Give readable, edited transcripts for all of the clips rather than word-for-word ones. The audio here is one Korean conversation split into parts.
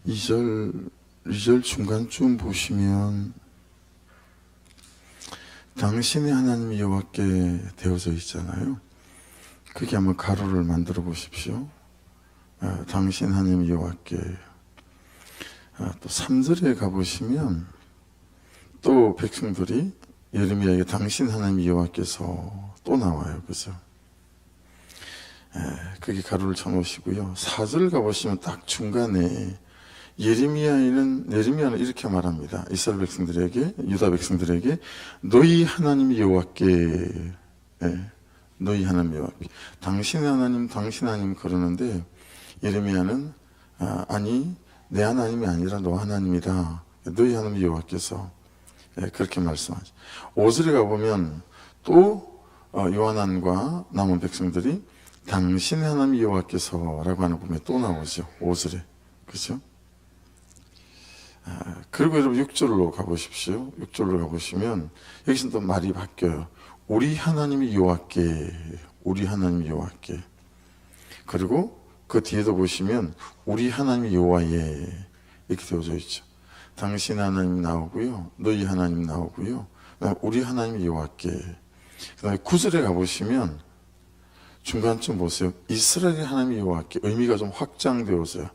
2절 중간쯤 보시면 당신의 하나님 여호와께 되어져 있잖아요. 그게 한번 가로를 만들어 보십시오. 당신 하나님 여호와께. 또 3절에 가보시면 또 백성들이 예레미야에게 당신 하나님 여호와께서 또 나와요. 그죠? 그게 가로를 쳐놓으시고요. 4절 가보시면 딱 중간에 예레미야는 이렇게 말합니다. 이스라엘 백성들에게, 유다 백성들에게 너희 하나님 여호와께, 너희 하나님 여호와께, 당신 하나님 그러는데 예레미야는 아니 내 하나님이 아니라 너 하나님이다. 너희 하나님 여호와께서 그렇게 말씀하죠. 5절에 가보면 또 요한안과 남은 백성들이 당신의 하나님 여호와께서라고 하는 부분에 또 나오죠. 5절에. 그렇죠? 그리고 여러분 6절로 가보십시오. 6절로 가보시면 여기서 또 말이 바뀌어요. 우리 하나님이 여호와께, 우리 하나님이 여호와께. 그리고 그 뒤에도 보시면 우리 하나님이 여호와에 이렇게 되어져 있죠. 당신 하나님 나오고요, 너희 하나님 나오고요, 우리 하나님이 여호와께. 그 다음에 9절에 가보시면 중간쯤 보세요. 이스라엘 하나님이 여호와께. 의미가 좀 확장되어서요.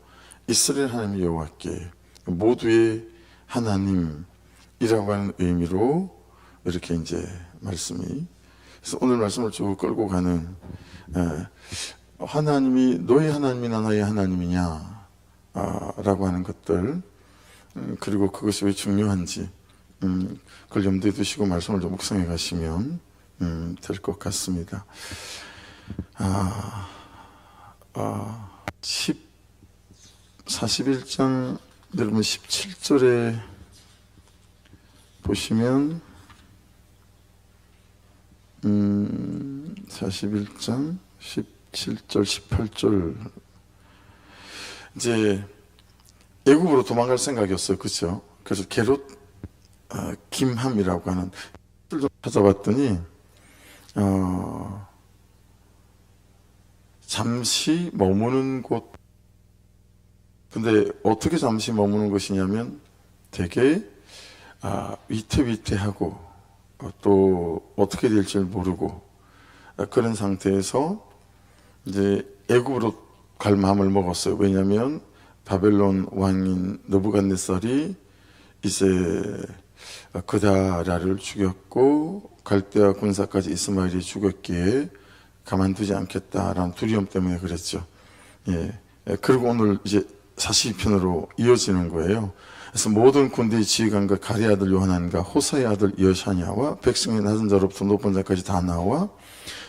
이스라엘 하나님이 여호와께, 모두의 하나님이라고 하는 의미로 이렇게 이제 말씀이. 그래서 오늘 말씀을 쭉 끌고 가는 하나님이 너의 하나님이나 나의 하나님이냐 라고 하는 것들, 그리고 그것이 왜 중요한지 그걸 염두에 두시고 말씀을 좀 묵상해 가시면 될 것 같습니다. 41장 여러분 17절에 보시면 41장 17절 18절 이제 애굽으로 도망갈 생각이었어요. 그렇죠? 그래서 게롯 김함이라고 하는 좀 찾아봤더니 잠시 머무는 곳. 근데 어떻게 잠시 머무는 것이냐면 되게 위태위태하고 또 어떻게 될지 모르고 그런 상태에서 이제 애굽으로 갈 마음을 먹었어요. 왜냐하면 바벨론 왕인 느부갓네살이 이제 그다라를 죽였고 갈대아 군사까지 이스마엘이 죽였기에 가만두지 않겠다라는 두려움 때문에 그랬죠. 그리고 오늘 이제 42편으로 이어지는 거예요. 그래서 모든 군대의 지휘관과 가리 아들 요하난과 호사의 아들 여샤냐와 백성의 낮은 자로부터 높은 자까지 다 나와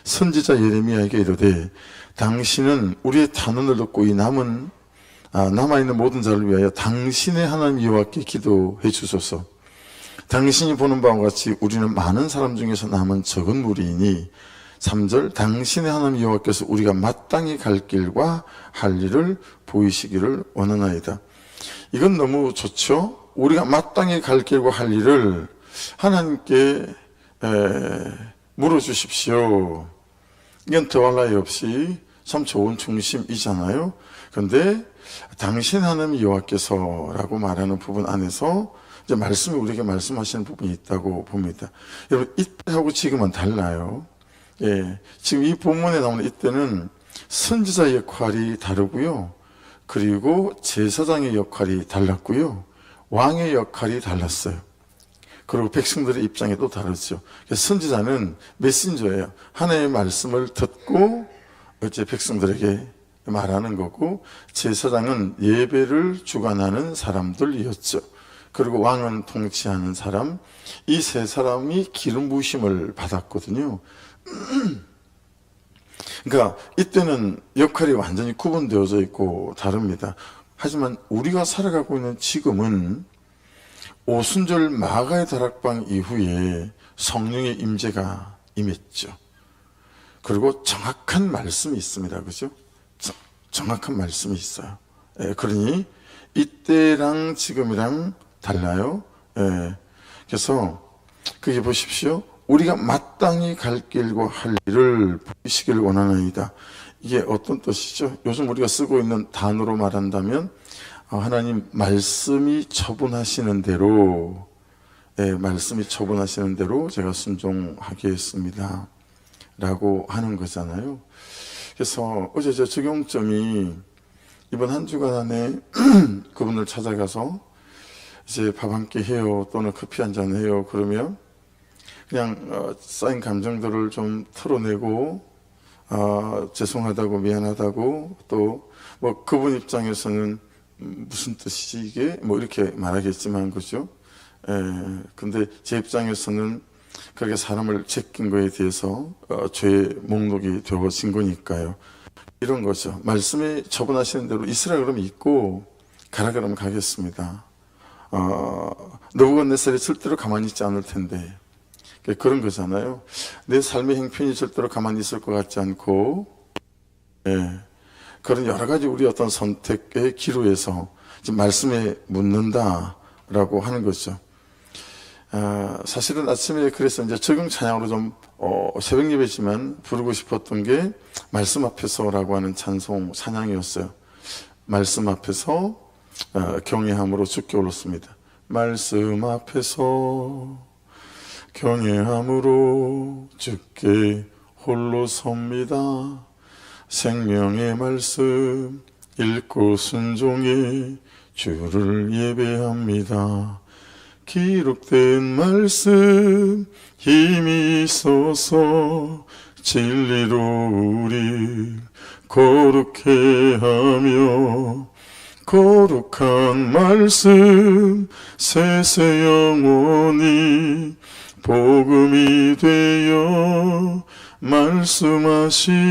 선지자 예레미야에게 이르되 당신은 우리의 탄원을 듣고 이 남아있는 모든 자를 위하여 당신의 하나님 여호와께 기도해 주소서. 당신이 보는 바와 같이 우리는 많은 사람 중에서 남은 적은 무리이니 3절 당신의 하나님 여호와께서 우리가 마땅히 갈 길과 할 일을 보이시기를 원하나이다. 이건 너무 좋죠. 우리가 마땅히 갈 길과 할 일을 하나님께 물어주십시오. 이건 더할 나위 없이 참 좋은 중심이잖아요. 그런데 당신 하나님 여호와께서라고 말하는 부분 안에서 이제 말씀이 우리에게 말씀하시는 부분이 있다고 봅니다. 여러분 이때하고 지금은 달라요. 지금 이 본문에 나오는 이때는 선지자 역할이 다르고요. 그리고 제사장의 역할이 달랐고요. 왕의 역할이 달랐어요. 그리고 백성들의 입장이 또 다르죠. 선지자는 메신저예요. 하나님의 말씀을 듣고 어째 백성들에게 말하는 거고, 제사장은 예배를 주관하는 사람들이었죠. 그리고 왕은 통치하는 사람, 이 세 사람이 기름 부으심을 받았거든요. 그러니까 이때는 역할이 완전히 구분되어져 있고 다릅니다. 하지만 우리가 살아가고 있는 지금은 오순절 마가의 다락방 이후에 성령의 임재가 임했죠. 그리고 정확한 말씀이 있습니다. 그죠? 정확한 말씀이 있어요. 그러니 이때랑 지금이랑 달라요. 그래서 그게 보십시오. 우리가 마땅히 갈 길과 할 일을 보이시기를 원하나이다. 이게 어떤 뜻이죠? 요즘 우리가 쓰고 있는 단어로 말한다면 하나님 말씀이 처분하시는 대로, 말씀이 처분하시는 대로 제가 순종하겠습니다 라고 하는 거잖아요. 그래서 어제 저 적용점이 이번 한 주간 안에 그분을 찾아가서 이제 밥 한 끼 해요, 또는 커피 한 잔 해요. 그러면 그냥 쌓인 감정들을 좀 털어내고, 죄송하다고, 미안하다고, 또 뭐 그분 입장에서는 무슨 뜻이지 이게? 뭐 이렇게 말하겠지만, 그죠? 근데 제 입장에서는 그렇게 사람을 제낀 거에 대해서 죄의 목록이 되어진 거니까요. 이런 거죠. 말씀이 처분하시는 대로 있으라 그러면 있고, 가라 그러면 가겠습니다. 느부갓네살이 절대로 가만히 있지 않을 텐데, 그런 거잖아요. 내 삶의 형편이 절대로 가만히 있을 것 같지 않고, 그런 여러 가지 우리 어떤 선택의 기로에서 지금 말씀에 묻는다라고 하는 거죠. 사실은 아침에 그래서 이제 적용 찬양으로 좀 새벽 예배지만 부르고 싶었던 게 말씀 앞에서라고 하는 찬송 찬양이었어요. 말씀 앞에서 경외함으로 주께 올랐습니다. 말씀 앞에서 경외함으로 주께 홀로 섭니다. 생명의 말씀 읽고 순종해 주를 예배합니다. 기록된 말씀 힘이 있어서 진리로 우리 거룩해 하며, 거룩한 말씀 세세 영원히 복음이 되어 말씀하시네.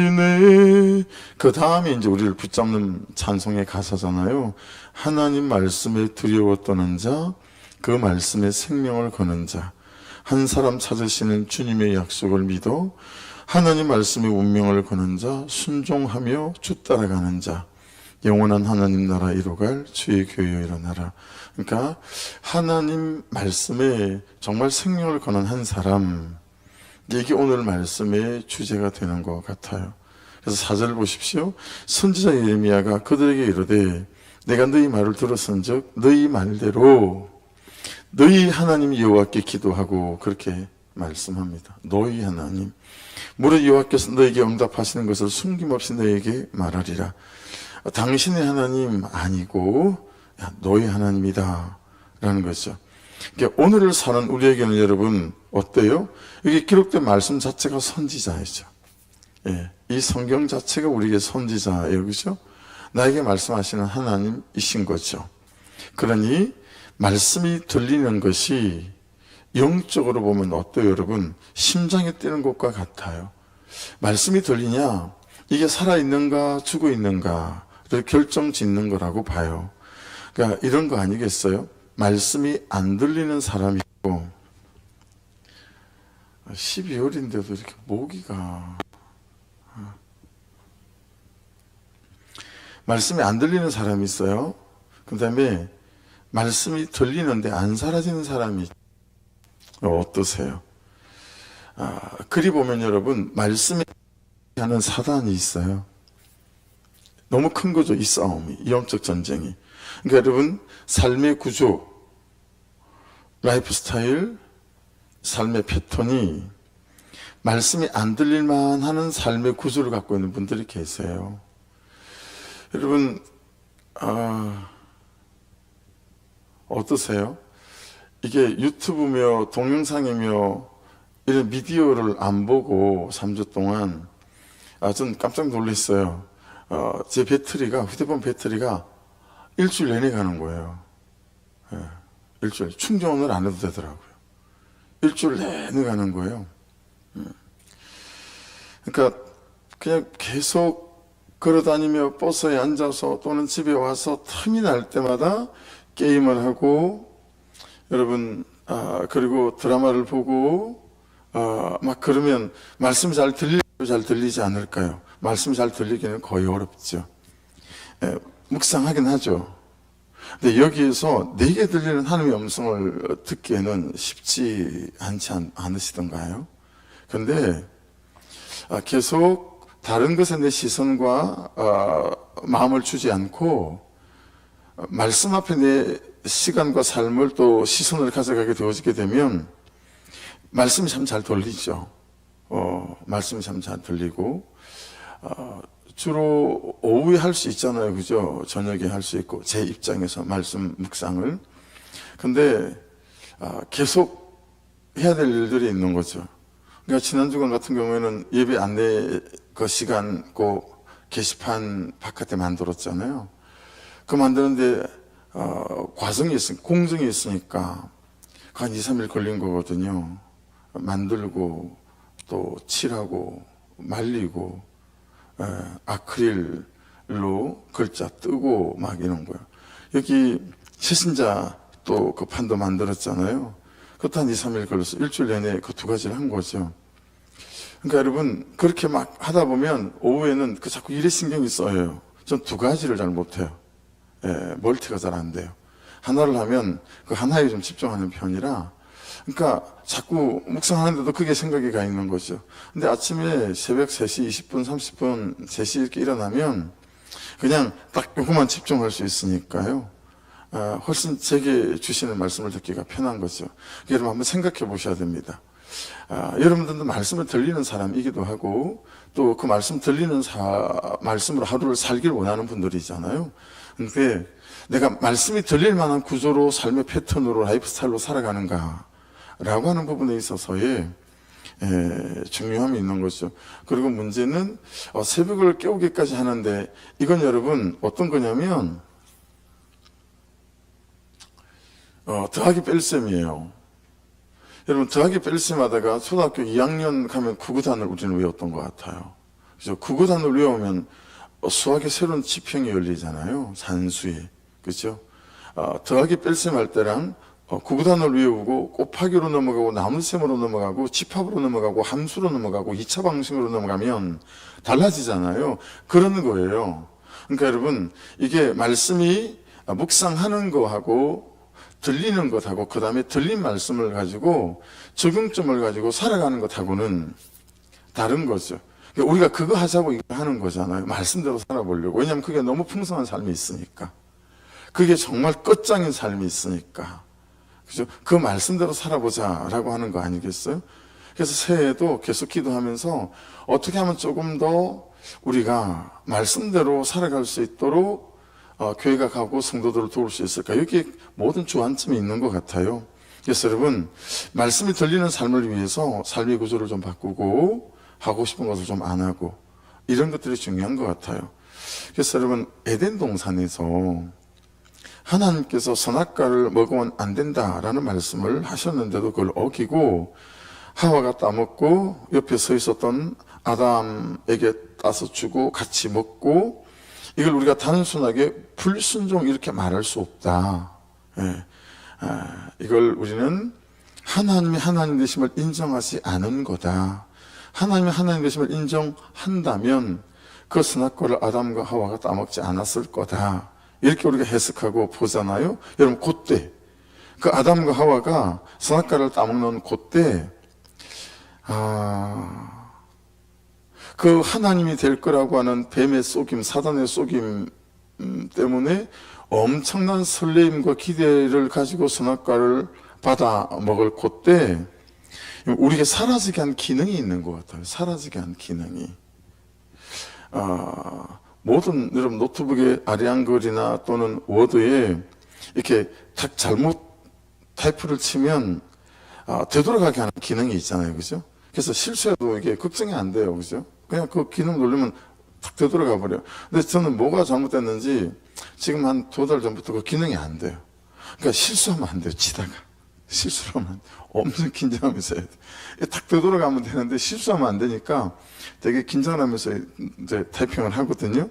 그 다음에 이제 우리를 붙잡는 찬송의 가사잖아요. 하나님 말씀에 두려워 떠는 자, 그 말씀에 생명을 거는 자, 한 사람 찾으시는 주님의 약속을 믿어 하나님 말씀에 운명을 거는 자, 순종하며 주 따라가는 자, 영원한 하나님 나라 이루갈 주의 교회여 일어나라. 그러니까 하나님 말씀에 정말 생명을 거는 한 사람, 이게 오늘 말씀의 주제가 되는 것 같아요. 그래서 4절 보십시오. 선지자 예레미야가 그들에게 이르되 내가 너희 말을 들었은즉 너희 말대로 너희 하나님 여호와께 기도하고, 그렇게 말씀합니다. 너희 하나님, 무릇 여호와께서 너에게 응답하시는 것을 숨김없이 너에게 말하리라. 당신의 하나님 아니고 너희 하나님이다 라는 거죠. 그러니까 오늘을 사는 우리에게는 여러분 어때요? 여기 기록된 말씀 자체가 선지자이죠. 이 성경 자체가 우리에게 선지자예요. 그죠? 나에게 말씀하시는 하나님이신 거죠. 그러니 말씀이 들리는 것이 영적으로 보면 어때요, 여러분? 심장이 뛰는 것과 같아요. 말씀이 들리냐? 이게 살아있는가 죽어 있는가를 결정짓는 거라고 봐요. 그러니까 이런 거 아니겠어요? 말씀이 안 들리는 사람이 있고, 12월인데도 이렇게 모기가, 말씀이 안 들리는 사람이 있어요. 그 다음에 말씀이 들리는데 안 사라지는 사람이 어떠세요? 그리 보면 여러분, 말씀에 하는 사단이 있어요. 너무 큰 거죠, 이 싸움이, 이 영적 전쟁이. 그러니까 여러분, 삶의 구조, 라이프 스타일, 삶의 패턴이 말씀이 안 들릴만 하는 삶의 구조를 갖고 있는 분들이 계세요. 여러분, 어떠세요? 이게 유튜브며 동영상이며 이런 미디어를 안 보고 3주 동안, 전 깜짝 놀랐어요. 제 배터리가, 휴대폰 배터리가 일주일 내내 가는 거예요. 일주일. 충전을 안 해도 되더라고요. 일주일 내내 가는 거예요. 그러니까 그냥 계속 걸어다니며 버스에 앉아서 또는 집에 와서 틈이 날 때마다 게임을 하고, 여러분, 그리고 드라마를 보고, 막 그러면 말씀이 잘 들리지 않을까요? 말씀이 잘 들리기는 거의 어렵죠. 묵상하긴 하죠. 근데 여기에서 내게 들리는 하나님의 음성을 듣기에는 쉽지 않으시던가요? 근데 계속 다른 것에 내 시선과 마음을 주지 않고 말씀 앞에 내 시간과 삶을 또 시선을 가져가게 되어지게 되면 말씀이 참 잘 들리죠. 말씀이 참 잘 들리고, 주로 오후에 할 수 있잖아요. 그죠? 저녁에 할 수 있고, 제 입장에서 말씀 묵상을. 근데, 계속 해야 될 일들이 있는 거죠. 그러니까 지난 주간 같은 경우에는 예배 안내 그 시간, 그 게시판 바깥에 만들었잖아요. 그 만드는데, 과정이 있으니까, 공정이 있으니까, 한 2, 3일 걸린 거거든요. 만들고, 또 칠하고, 말리고, 아크릴로 글자 뜨고 막 이런 거예요. 여기 새신자 또 그 판도 만들었잖아요. 그것도 한 2, 3일 걸려서 일주일 내내 그 두 가지를 한 거죠. 그러니까 여러분, 그렇게 막 하다 보면 오후에는 그 자꾸 일에 신경이 써요. 전 두 가지를 잘 못해요. 멀티가 잘 안 돼요. 하나를 하면 그 하나에 좀 집중하는 편이라, 그러니까 자꾸 묵상하는데도 그게 생각이 가 있는 거죠. 근데 아침에 새벽 3시 20분, 30분, 3시 이렇게 일어나면 그냥 딱 요거만 집중할 수 있으니까요. 훨씬 제게 주시는 말씀을 듣기가 편한 거죠. 여러분 한번 생각해 보셔야 됩니다. 여러분들도 말씀을 들리는 사람이기도 하고, 또 그 말씀 들리는 말씀으로 하루를 살길 원하는 분들이잖아요. 근데 내가 말씀이 들릴 만한 구조로, 삶의 패턴으로, 라이프 스타일로 살아가는가 라고 하는 부분에 있어서의 중요함이 있는 거죠. 그리고 문제는 새벽을 깨우기까지 하는데, 이건 여러분 어떤 거냐면 더하기 뺄셈이에요. 여러분, 더하기 뺄셈 하다가 초등학교 2학년 가면 구구단을 우리는 외웠던 것 같아요. 그래서 구구단을 외우면 수학의 새로운 지평이 열리잖아요. 산수에. 그렇죠? 더하기 뺄셈 할 때랑 구구단을 외우고 곱하기로 넘어가고 나눗셈으로 넘어가고 집합으로 넘어가고 함수로 넘어가고 2차 방식으로 넘어가면 달라지잖아요. 그런 거예요. 그러니까 여러분, 이게 말씀이 묵상하는 거하고 들리는 것하고, 그 다음에 들린 말씀을 가지고 적용점을 가지고 살아가는 것하고는 다른 거죠. 그러니까 우리가 그거 하자고 이거 하는 거잖아요. 말씀대로 살아보려고. 왜냐하면 그게 너무 풍성한 삶이 있으니까. 그게 정말 끝장인 삶이 있으니까. 그죠? 그 말씀대로 살아보자라고 하는 거 아니겠어요? 그래서 새해에도 계속 기도하면서 어떻게 하면 조금 더 우리가 말씀대로 살아갈 수 있도록 교회가 가고 성도들을 도울 수 있을까? 여기 모든 주안점이 있는 것 같아요. 그래서 여러분, 말씀이 들리는 삶을 위해서 삶의 구조를 좀 바꾸고, 하고 싶은 것을 좀 안 하고, 이런 것들이 중요한 것 같아요. 그래서 여러분, 에덴 동산에서 하나님께서 선악과를 먹으면 안 된다라는 말씀을 하셨는데도 그걸 어기고 하와가 따먹고 옆에 서 있었던 아담에게 따서 주고 같이 먹고, 이걸 우리가 단순하게 불순종 이렇게 말할 수 없다. 이걸 우리는 하나님이 하나님 되심을 인정하지 않은 거다. 하나님이 하나님 되심을 인정한다면 그 선악과를 아담과 하와가 따먹지 않았을 거다. 이렇게 우리가 해석하고 보잖아요. 여러분, 그때 그 아담과 하와가 선악과를 따먹는 그때 그 하나님이 될 거라고 하는 뱀의 속임, 사단의 속임 때문에 엄청난 설레임과 기대를 가지고 선악과를 받아 먹을 그때 우리에게 사라지게 한 기능이 있는 것 같아요. 사라지게 한 기능이. 모든 여러분 노트북의 아리안글이나 또는 워드에 이렇게 딱 잘못 타이프를 치면 되돌아가게 하는 기능이 있잖아요. 그죠? 그래서 실수해도 이게 걱정이 안 돼요. 그죠? 그냥 그 기능 누르면 탁 되돌아가 버려요. 근데 저는 뭐가 잘못됐는지 지금 한 2달 전부터 그 기능이 안 돼요. 그러니까 실수하면 안 돼요. 치다가. 실수를 하면 안 돼요. 엄청 긴장하면서 해야 돼요. 탁 되돌아가면 되는데 실수하면 안 되니까 되게 긴장하면서 이제 타이핑을 하거든요.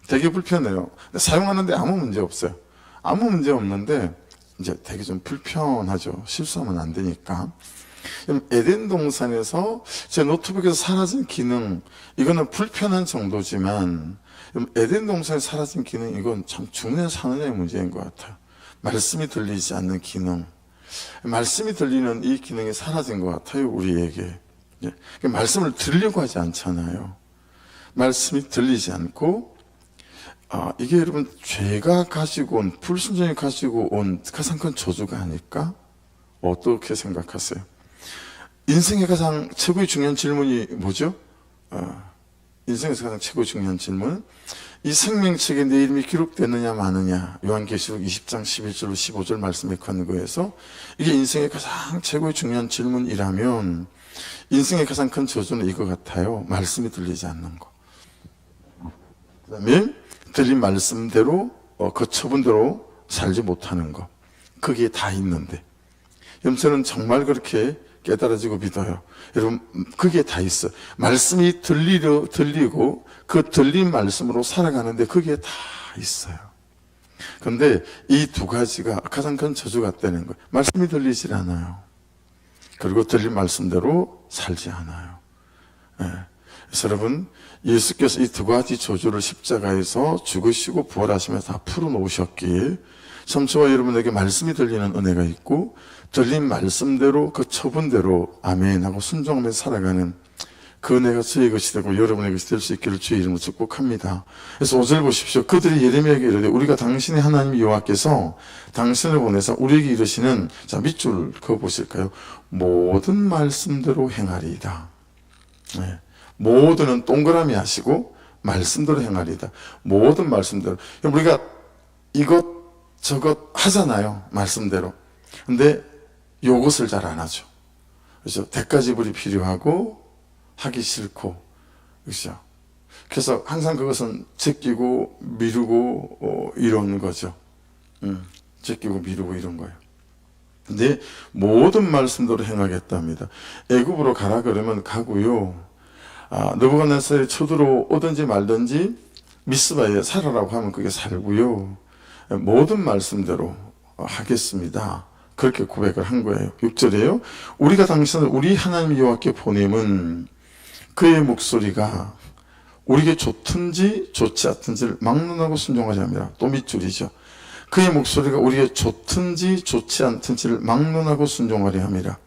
되게 불편해요. 근데 사용하는데 아무 문제 없어요. 아무 문제 없는데 이제 되게 좀 불편하죠. 실수하면 안 되니까. 에덴 동산에서 제 노트북에서 사라진 기능, 이거는 불편한 정도지만 에덴 동산에 사라진 기능, 이건 참 죽느냐 사느냐의 문제인 것 같아요. 말씀이 들리지 않는 기능, 말씀이 들리는 이 기능이 사라진 것 같아요. 우리에게. 말씀을 들으려고 하지 않잖아요. 말씀이 들리지 않고 이게 여러분 죄가 가지고 온, 불순종이 가지고 온 가장 큰 저주가 아닐까? 어떻게 생각하세요? 인생의 가장 최고의 중요한 질문이 뭐죠? 인생에서 가장 최고의 중요한 질문, 이 생명책에 내 이름이 기록되느냐 마느냐, 요한계시록 20장 11절 15절 말씀에 근거해서 이게 인생의 가장 최고의 중요한 질문이라면 인생의 가장 큰 저주는 이거 같아요. 말씀이 들리지 않는 거. 그 다음에 들린 말씀대로 그 처분대로 살지 못하는 거. 그게 다 있는데 여러분 정말 그렇게 깨달아지고 믿어요. 여러분 그게 다 있어. 말씀이 들리고 그 들린 말씀으로 살아가는데 그게 다 있어요. 그런데 이 두 가지가 가장 큰 저주가 되는 거예요. 말씀이 들리질 않아요. 그리고 들린 말씀대로 살지 않아요. 그래서 여러분 예수께서 이 두 가지 저주를 십자가에서 죽으시고 부활하시면서 다 풀어놓으셨기에 참 저와 여러분에게 말씀이 들리는 은혜가 있고 들린 말씀대로 그 처분대로 아멘 하고 순종하면서 살아가는 그 은혜가 저의 것이 되고 여러분의 것이 될 수 있기를 주의 이름으로 축복합니다. 그래서 5절 보십시오. 그들이 예레미야에게 이르되 우리가 당신의 하나님 여호와께서 당신을 보내사 우리에게 이르시는, 자 밑줄 그거 보실까요? 모든 말씀대로 행하리이다. 네. 모든은 동그라미 하시고 말씀대로 행하리이다. 모든 말씀대로. 우리가 이것 저것 하잖아요. 말씀대로. 근데 요것을 잘 안 하죠. 그렇죠? 대가지불이 필요하고 하기 싫고, 그렇죠? 그래서 항상 그것은 제끼고 미루고 이런 거죠. 제끼고 미루고 이런 거예요. 근데 모든 말씀대로 행하겠답니다. 애굽으로 가라 그러면 가고요. 느부갓네살이 쳐들어오든지 말든지 미스바에 살아라고 하면 그게 살고요. 모든 말씀대로 하겠습니다. 그렇게 고백을 한 거예요. 6절에요. 우리가 당신을 우리 하나님 여호와께 보냄은 그의 목소리가 우리에게 좋든지 좋지 않든지를 막론하고 순종하지 합니다. 또 밑줄이죠. 그의 목소리가 우리에게 좋든지 좋지 않든지를 막론하고 순종하려 합니다.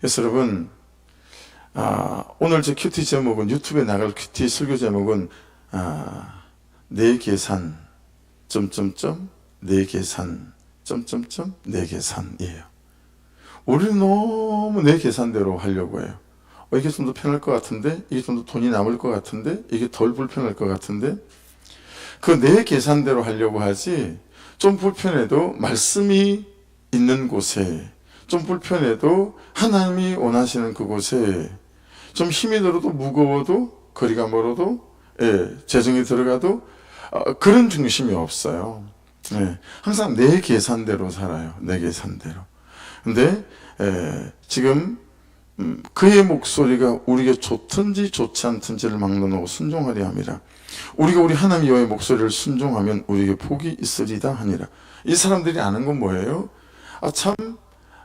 그래서 여러분 오늘 제 큐티 제목은, 유튜브에 나갈 큐티 설교 제목은 내 계산 내 계산 내 계산이에요. 우리는 너무 내 계산대로 하려고 해요. 이게 좀 더 편할 것 같은데, 이게 좀 더 돈이 남을 것 같은데, 이게 덜 불편할 것 같은데, 그 내 계산대로 하려고 하지. 좀 불편해도 말씀이 있는 곳에, 좀 불편해도 하나님이 원하시는 그곳에, 좀 힘이 들어도 무거워도 거리가 멀어도 재정이 들어가도 그런 중심이 없어요. 항상 내 계산대로 살아요. 내 계산대로. 근데 지금 그의 목소리가 우리에게 좋든지 좋지 않든지를 막론하고 순종하려 함이라. 우리가 우리 하나님 여호와의 목소리를 순종하면 우리에게 복이 있으리다 하니라. 이 사람들이 아는 건 뭐예요? 참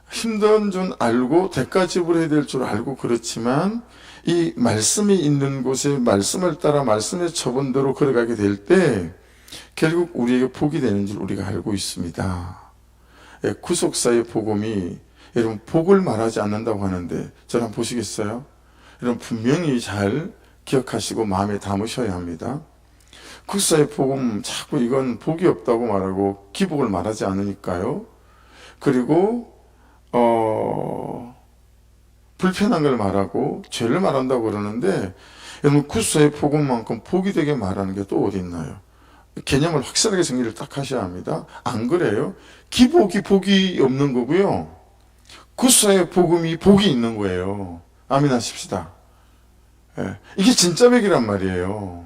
힘든 줄 알고 대가 지불해야 될 줄 알고 그렇지만 이 말씀이 있는 곳에 말씀을 따라 말씀의 처분대로 걸어가게 될 때 결국 우리에게 복이 되는 줄 우리가 알고 있습니다. 구속사의 복음이, 여러분 복을 말하지 않는다고 하는데 저를 한번 보시겠어요? 여러분 분명히 잘 기억하시고 마음에 담으셔야 합니다. 구속사의 복음 자꾸 이건 복이 없다고 말하고 기복을 말하지 않으니까요. 그리고 불편한 걸 말하고 죄를 말한다고 그러는데, 여러분 구속사의 복음만큼 복이 되게 말하는 게 또 어디 있나요? 개념을 확실하게 정리를 딱 하셔야 합니다. 안 그래요? 기복이 복이 없는 거고요. 구속사의 복음이 복이 있는 거예요. 아멘 하십시다. 이게 진짜 백이란 말이에요.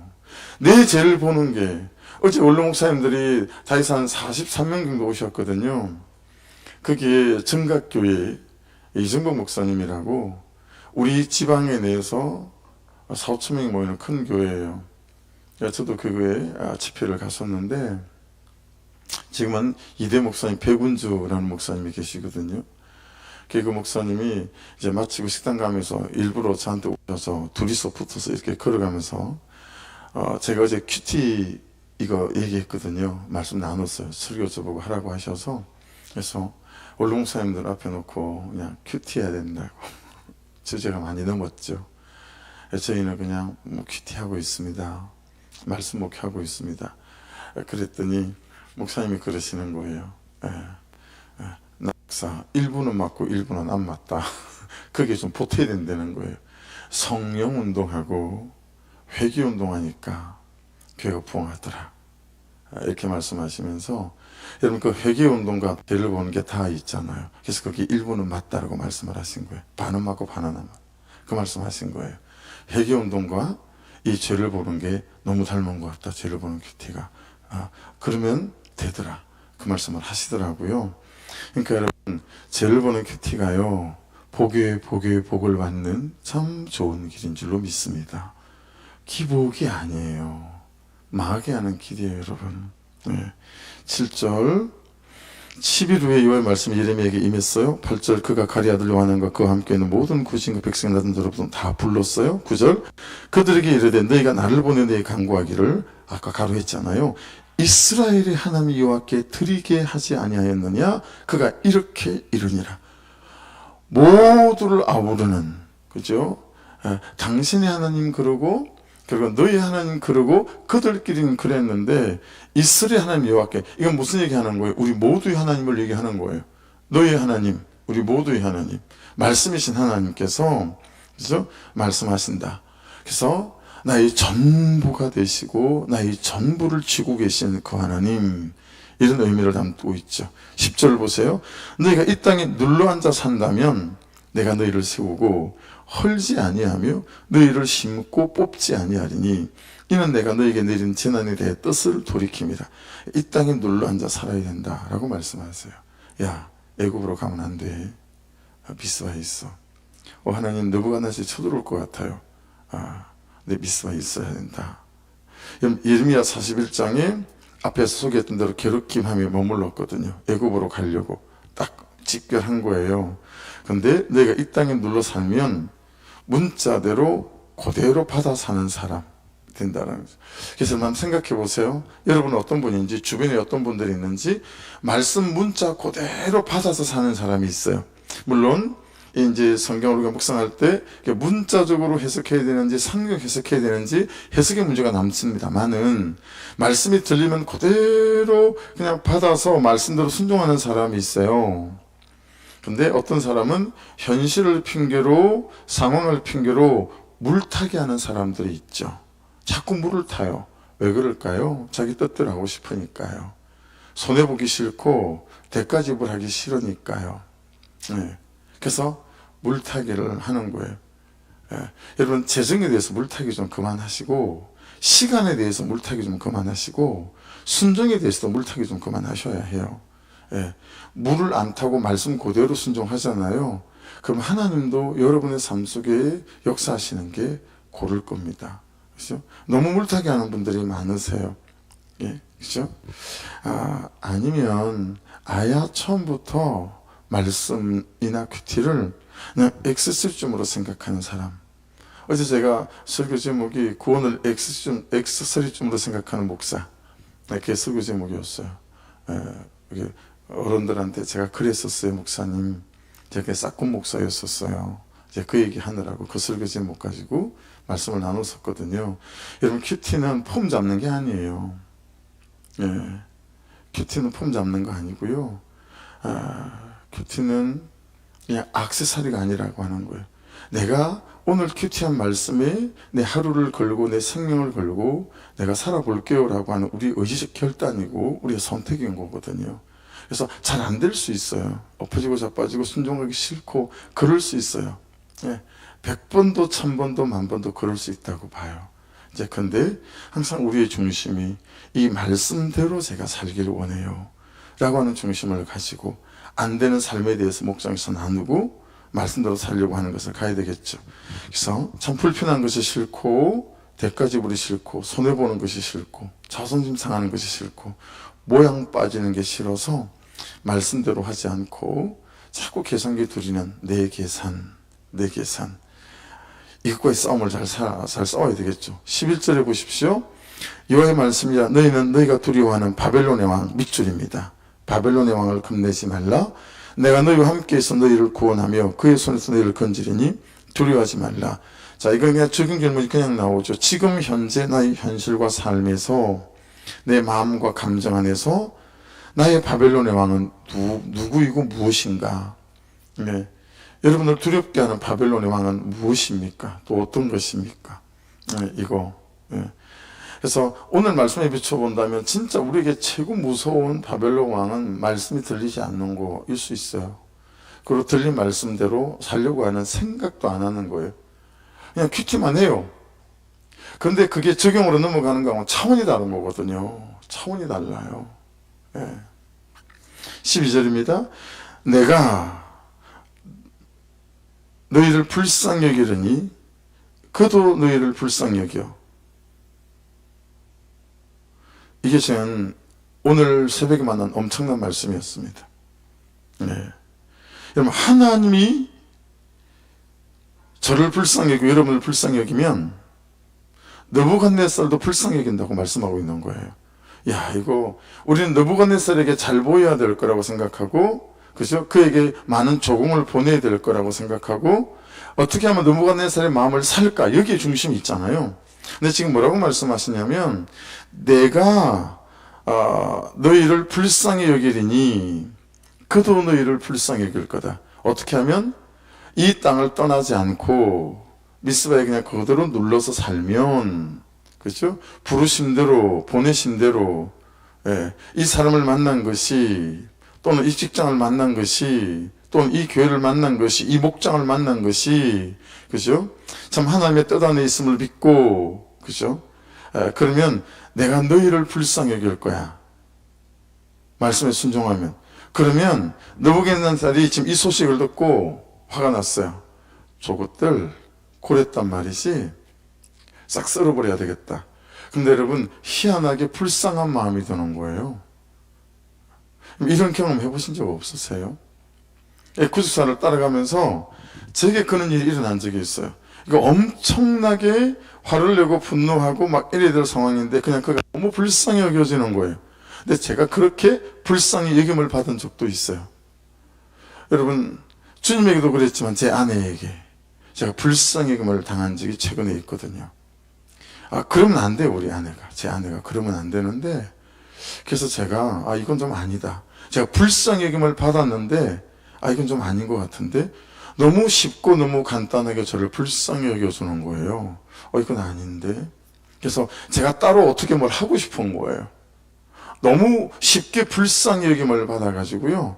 내 죄를 보는 게, 어제 원로 목사님들이 다이사 한 43명 정도 오셨거든요. 그게 정각교회 이정복 목사님이라고 우리 지방에 내에서 4, 5천 명이 모이는 큰 교회예요. 저도 그 교회에 집회를 갔었는데, 지금은 이대 목사님 백운주라는 목사님이 계시거든요. 그 목사님이 이제 마치고 식당 가면서 일부러 저한테 오셔서 둘이서 붙어서 이렇게 걸어가면서 제가 어제 큐티 이거 얘기했거든요. 말씀 나눴어요. 설교 저보고 하라고 하셔서. 그래서 원로 목사님들 앞에 놓고 그냥 큐티 해야 된다고 주제가 많이 넘었죠. 저희는 그냥 큐티 하고 있습니다. 말씀 목회하고 있습니다. 그랬더니 목사님이 그러시는 거예요. 나 목사 1부는 맞고 1부는 안 맞다. 그게 좀 보태야 된다는 거예요. 성령 운동하고 회개 운동하니까 교회가 부흥하더라. 이렇게 말씀하시면서, 여러분 그 회개 운동과 죄를 보는 게 다 있잖아요. 그래서 거기 1부는 맞다라고 말씀을 하신 거예요. 반은 맞고 반은 안 맞다. 그 말씀하신 거예요. 회개 운동과 이 죄를 보는 게 너무 닮은 것 같다. 죄를 보는 큐티가. 그러면 되더라. 그 말씀을 하시더라고요. 그러니까 여러분, 죄를 보는 큐티가요, 복의 복을 받는 참 좋은 길인 줄로 믿습니다. 기복이 아니에요. 망하게 하는 길이에요, 여러분. 7절 10일 후에 여호와의 말씀이 예레미야에게 임했어요. 8절 그가 가리 아들 요하난과 그와 함께 있는 모든 구신과 백성 나든 여러분 다 불렀어요. 9절 그들에게 이르되 너희가 나를 보내 너희 간구하기를, 아까 가로했잖아요. 이스라엘의 하나님 여호와께 드리게 하지 아니하였느냐. 그가 이렇게 이르니라. 모두를 아우르는, 그죠? 당신의 하나님 그러고, 그리고 너희 하나님 그러고, 그들끼리는 그랬는데 이스라엘 하나님 여호와께, 이건 무슨 얘기하는 거예요? 우리 모두의 하나님을 얘기하는 거예요. 너희 하나님, 우리 모두의 하나님, 말씀이신 하나님께서, 그죠? 말씀하신다. 그래서 나의 전부가 되시고 나의 전부를 쥐고 계신 그 하나님, 이런 의미를 담고 있죠. 10절 보세요. 너희가 이 땅에 눌러앉아 산다면 내가 너희를 세우고 헐지 아니하며 너희를 심고 뽑지 아니하리니 이는 내가 너희에게 내린 재난에 대해 뜻을 돌이킵니다. 이 땅에 눌러앉아 살아야 된다라고 말씀하세요. 야, 애굽으로 가면 안 돼. 미스바에 있어. 하나님 느부갓네살이 쳐들어올 것 같아요. 내 미스바에 있어야 된다. 예레미야 41장에 앞에서 소개했던 대로 게르킴함에 머물렀거든요. 애굽으로 가려고 딱 직결한 거예요. 그런데 내가 이 땅에 눌러 살면 문자대로 그대로 받아 사는 사람 된다는 거죠. 그래서 한번 생각해 보세요. 여러분은 어떤 분인지, 주변에 어떤 분들이 있는지, 말씀 문자 그대로 받아서 사는 사람이 있어요. 물론 이제 성경을 우리가 묵상할 때 문자적으로 해석해야 되는지 성경 해석해야 되는지 해석의 문제가 남습니다만은, 말씀이 들리면 그대로 그냥 받아서 말씀대로 순종하는 사람이 있어요. 근데 어떤 사람은 현실을 핑계로, 상황을 핑계로 물타기 하는 사람들이 있죠. 자꾸 물을 타요. 왜 그럴까요? 자기 뜻대로 하고 싶으니까요. 손해보기 싫고 대가지불하기 싫으니까요. 그래서 물타기를 하는 거예요. 여러분, 재정에 대해서 물타기 좀 그만하시고, 시간에 대해서 물타기 좀 그만하시고, 순종에 대해서도 물타기 좀 그만하셔야 해요. 물을 안 타고 말씀 그대로 순종하잖아요. 그럼 하나님도 여러분의 삶 속에 역사하시는 게 고를 겁니다. 그렇죠? 너무 물타기 하는 분들이 많으세요. 그렇죠? 아니면 아야 처음부터 말씀이나 큐티를 그냥 액세서리즘으로 생각하는 사람. 어제 제가 설교 제목이 구원을 액세서리즘으로 생각하는 목사, 그게 설교 제목이었어요. 어른들한테 제가 그랬었어요. 목사님, 제가 싹군 목사였었어요. 제가 그 얘기 하느라고 그 설교 제목 가지고 말씀을 나눴었거든요. 여러분, 큐티는 폼 잡는 게 아니에요. 큐티는 폼 잡는 거 아니고요. 큐티는 그냥 액세서리가 아니라고 하는 거예요. 내가 오늘 큐티한 말씀에 내 하루를 걸고 내 생명을 걸고 내가 살아볼게요 라고 하는 우리 의지적 결단이고 우리의 선택인 거거든요. 그래서 잘 안 될 수 있어요. 엎어지고 자빠지고 순종하기 싫고 그럴 수 있어요. 100번도 1000번도 10,000번도 그럴 수 있다고 봐요. 이제 근데 항상 우리의 중심이 이 말씀대로 제가 살기를 원해요 라고 하는 중심을 가지고 안 되는 삶에 대해서 목장에서 나누고 말씀대로 살려고 하는 것을 가야 되겠죠. 그래서 참 불편한 것이 싫고 대가지불이 싫고 손해보는 것이 싫고 자존심 상하는 것이 싫고 모양 빠지는 게 싫어서 말씀대로 하지 않고 자꾸 계산기 두리는 내 계산 이것과의 싸움을 잘 싸워야 되겠죠. 11절에 보십시오. 여호와의 말씀이야 너희는 너희가 두려워하는 바벨론의 왕 밑줄입니다. 바벨론의 왕을 겁내지 말라. 내가 너희와 함께 있어 너희를 구원하며 그의 손에서 너희를 건지리니 두려워하지 말라. 자, 이거 그냥 적용 질문이 그냥 나오죠. 지금 현재 나의 현실과 삶에서 내 마음과 감정 안에서 나의 바벨론의 왕은 누구이고 무엇인가? 네. 여러분을 두렵게 하는 바벨론의 왕은 무엇입니까? 또 어떤 것입니까? 네, 이거. 네. 그래서 오늘 말씀에 비춰본다면 진짜 우리에게 최고 무서운 바벨론 왕은 말씀이 들리지 않는 거일 수 있어요. 그리고 들린 말씀대로 살려고 하는 생각도 안 하는 거예요. 그냥 큐티만 해요. 그런데 그게 적용으로 넘어가는 거하고는 차원이 다른 거거든요. 차원이 달라요. 예. 12절입니다. 내가 너희를 불쌍히 여기려니 그도 너희를 불쌍히 여겨. 이게 저는 오늘 새벽에 만난 엄청난 말씀이었습니다. 네. 여러분, 하나님이 저를 불쌍히 여기고 여러분을 불쌍히 여기면 느부갓네살도 불쌍히 여긴다고 말씀하고 있는 거예요. 야, 이거 우리는 느부갓네살에게 잘 보여야 될 거라고 생각하고, 그죠? 그에게 많은 조공을 보내야 될 거라고 생각하고, 어떻게 하면 느부갓네살의 마음을 살까? 여기에 중심이 있잖아요. 근데 지금 뭐라고 말씀하시냐면, 내가 너희를 불쌍히 여기리니 그도 너희를 불쌍히 여길 거다. 어떻게 하면 이 땅을 떠나지 않고 미스바에 그냥 그대로 눌러서 살면, 그렇죠? 부르심대로, 보내심대로, 예, 이 사람을 만난 것이, 또는 이 직장을 만난 것이, 또는 이 교회를 만난 것이, 이 목장을 만난 것이, 그죠? 참 하나님의 뜻 안에 있음을 믿고, 그죠? 그러면 내가 너희를 불쌍히 여길 거야. 말씀에 순종하면. 그러면 느부갓네살이 지금 이 소식을 듣고 화가 났어요. 저것들 고랬단 말이지. 싹 썰어버려야 되겠다. 근데 여러분, 희한하게 불쌍한 마음이 드는 거예요. 이런 경험 해보신 적 없으세요? 구속사를 따라가면서 제게 그런 일이 일어난 적이 있어요. 그러니까 엄청나게 화를 내고 분노하고 막 이래야 될 상황인데 그냥 그가 너무 불쌍히 여겨지는 거예요. 근데 제가 그렇게 불쌍히 여김을 받은 적도 있어요. 여러분, 주님에게도 그랬지만 제 아내에게 제가 불쌍히 여김을 당한 적이 최근에 있거든요. 그러면 안 돼요, 우리 아내가. 제 아내가 그러면 안 되는데, 그래서 제가 이건 좀 아니다. 제가 불쌍히 여김을 받았는데 이건 좀 아닌 것 같은데 너무 쉽고 너무 간단하게 저를 불쌍히 여겨주는 거예요. 이건 아닌데. 그래서 제가 따로 어떻게 뭘 하고 싶은 거예요. 너무 쉽게 불쌍히 여김을 받아가지고요.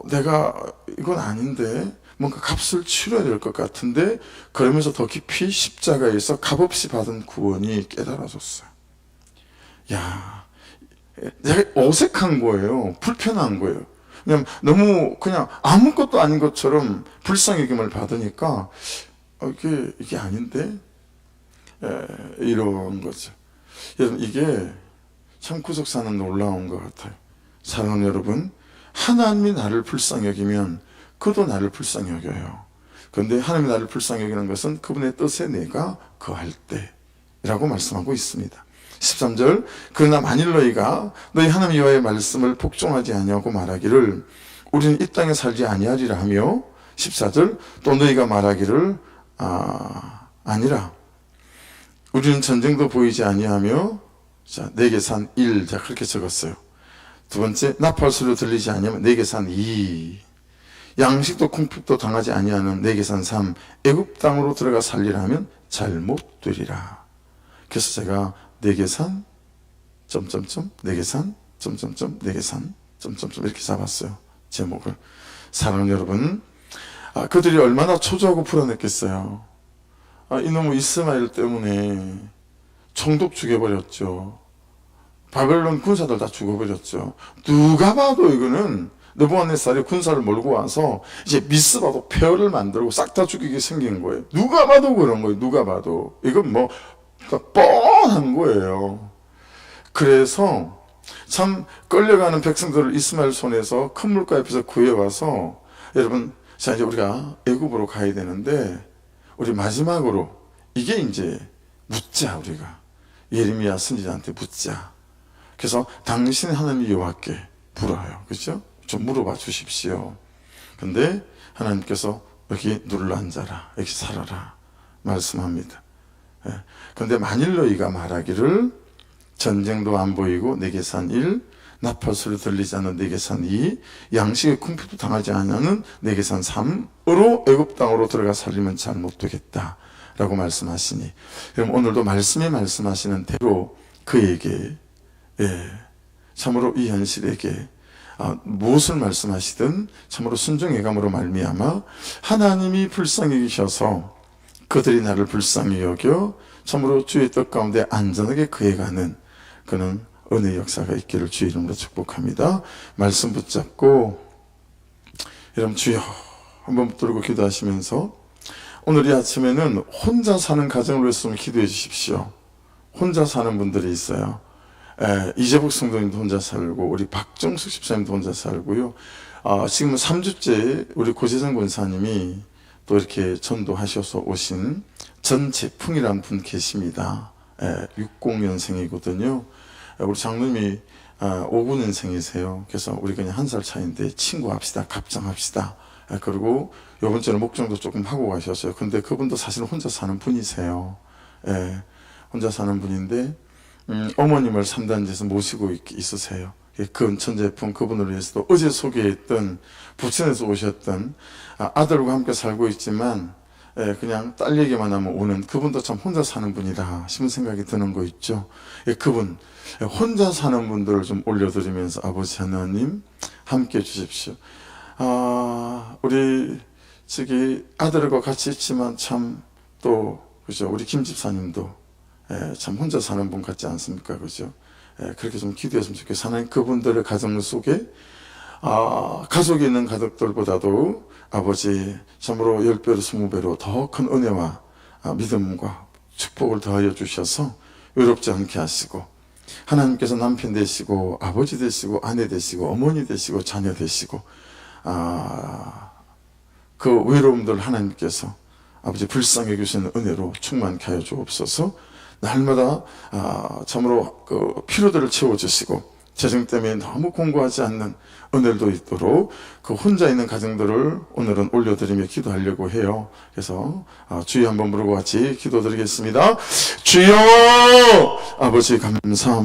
내가 이건 아닌데 뭔가 값을 치러야 될 것 같은데, 그러면서 더 깊이 십자가에서 값없이 받은 구원이 깨달아졌어요. 야, 내가 어색한 거예요. 불편한 거예요. 그냥 너무 그냥 아무것도 아닌 것처럼 불쌍히 여김을 받으니까 이게 아닌데, 이런 거죠. 여러분, 이게 참 구속사는 놀라운 것 같아요. 사랑하는 여러분, 하나님이 나를 불쌍히 여기면 그도 나를 불쌍히 여겨요. 그런데 하나님이 나를 불쌍히 여기는 것은 그분의 뜻에 내가 거할 때라고 말씀하고 있습니다. 13절, 그러나 만일 너희가 너희 하나님 여호와의 말씀을 복종하지 아니하고 말하기를 우리는 이 땅에 살지 아니하리라 하며, 14절, 또 너희가 말하기를 아니라 우리는 전쟁도 보이지 아니하며, 자, 내게 산 1, 자, 그렇게 적었어요. 두 번째, 나팔 소리로 들리지 아니하면 내게 산 2, 양식도 궁핍도 당하지 아니하는 내게 산 3, 애굽 땅으로 들어가 살리라 하면 잘못 되리라. 그래서 제가 내게 산 내게 산 내게 산 이렇게 잡았어요. 제목을. 사랑하는 여러분, 그들이 얼마나 초조하고 불안했겠어요. 이놈의 이스마엘 때문에 총독 죽여버렸죠. 바벨론 군사들 다 죽어버렸죠. 누가 봐도 이거는 느부갓네살이 군사를 몰고 와서 이제 미스바도 폐허를 만들고 싹 다 죽이게 생긴 거예요. 누가 봐도 그런 거예요. 누가 봐도. 이건 뭐 뻔한 거예요. 그래서 참 끌려가는 백성들을 이스마엘 손에서 큰 물가 옆에서 구해와서, 여러분, 자, 이제 우리가 애굽으로 가야 되는데 우리 마지막으로 이게 이제 묻자. 우리가 예레미야 선지자한테 묻자. 그래서 당신 하나님 여호와께 물어요. 그렇죠? 좀 물어봐 주십시오. 근데 하나님께서 여기 눌러 앉아라, 여기 살아라, 말씀합니다. 그런데 만일 너희가 말하기를 전쟁도 안 보이고 내게 산 1, 나팔소리 들리지 않는 내게 산 2, 양식의 궁핍도 당하지 않는 내게 산 3으로 애굽 땅으로 들어가 살리면 잘 못되겠다 라고 말씀하시니, 그럼 오늘도 말씀이 말씀하시는 대로 그에게 참으로 이 현실에게 무엇을 말씀하시든 참으로 순종의 감으로 말미암아 하나님이 불쌍히 여기셔서 그들이 나를 불쌍히 여겨 참으로 주의 뜻 가운데 안전하게 그해가는 그는 은혜의 역사가 있기를 주의 이름으로 축복합니다. 말씀 붙잡고 여러분 주여 한번 붙들고 기도하시면서 오늘 이 아침에는 혼자 사는 가정을 위해서 좀 기도해 주십시오. 혼자 사는 분들이 있어요. 이재복 성도님도 혼자 살고 우리 박정숙 집사님도 혼자 살고요. 지금은 3주째 우리 고재정 권사님이 또 이렇게 전도하셔서 오신 전재풍이라는 분 계십니다. 60년생이거든요. 우리 장로님이 59년생이세요. 그래서 우리 그냥 한 살 차이인데 친구합시다, 갑장합시다. 그리고 요번 주에 목정도 조금 하고 가셨어요. 근데 그분도 사실 혼자 사는 분이세요. 혼자 사는 분인데 어머님을 산단지에서 모시고 있으세요. 그 천재풍 그분을 위해서도 어제 소개했던 부천에서 오셨던 아들과 함께 살고 있지만 그냥 딸 얘기만 하면 오는 그분도 참 혼자 사는 분이다 싶은 생각이 드는 거 있죠. 그분 혼자 사는 분들을 좀 올려드리면서 아버지 하나님 함께 해주십시오. 우리 저기 아들과 같이 있지만 참 또 그죠, 우리 김 집사님도 참 혼자 사는 분 같지 않습니까? 그죠? 그렇게 좀 기도했으면 좋겠어요. 하나님 그분들의 가정 속에 가족이 있는 가족들보다도 아버지 참으로 10배로 20배로 더 큰 은혜와 믿음과 축복을 더하여 주셔서 외롭지 않게 하시고 하나님께서 남편 되시고 아버지 되시고 아내 되시고 어머니 되시고 자녀 되시고 그 외로움들 하나님께서 아버지 불쌍히 여기시는 은혜로 충만케 하여 주옵소서. 날마다 참으로 그 피로들을 채워주시고 재정 때문에 너무 공부하지 않는 은혜도 있도록 그 혼자 있는 가정들을 오늘은 올려드리며 기도하려고 해요. 그래서 주여 한번 부르고 같이 기도드리겠습니다. 주여 아버지 감사합니다.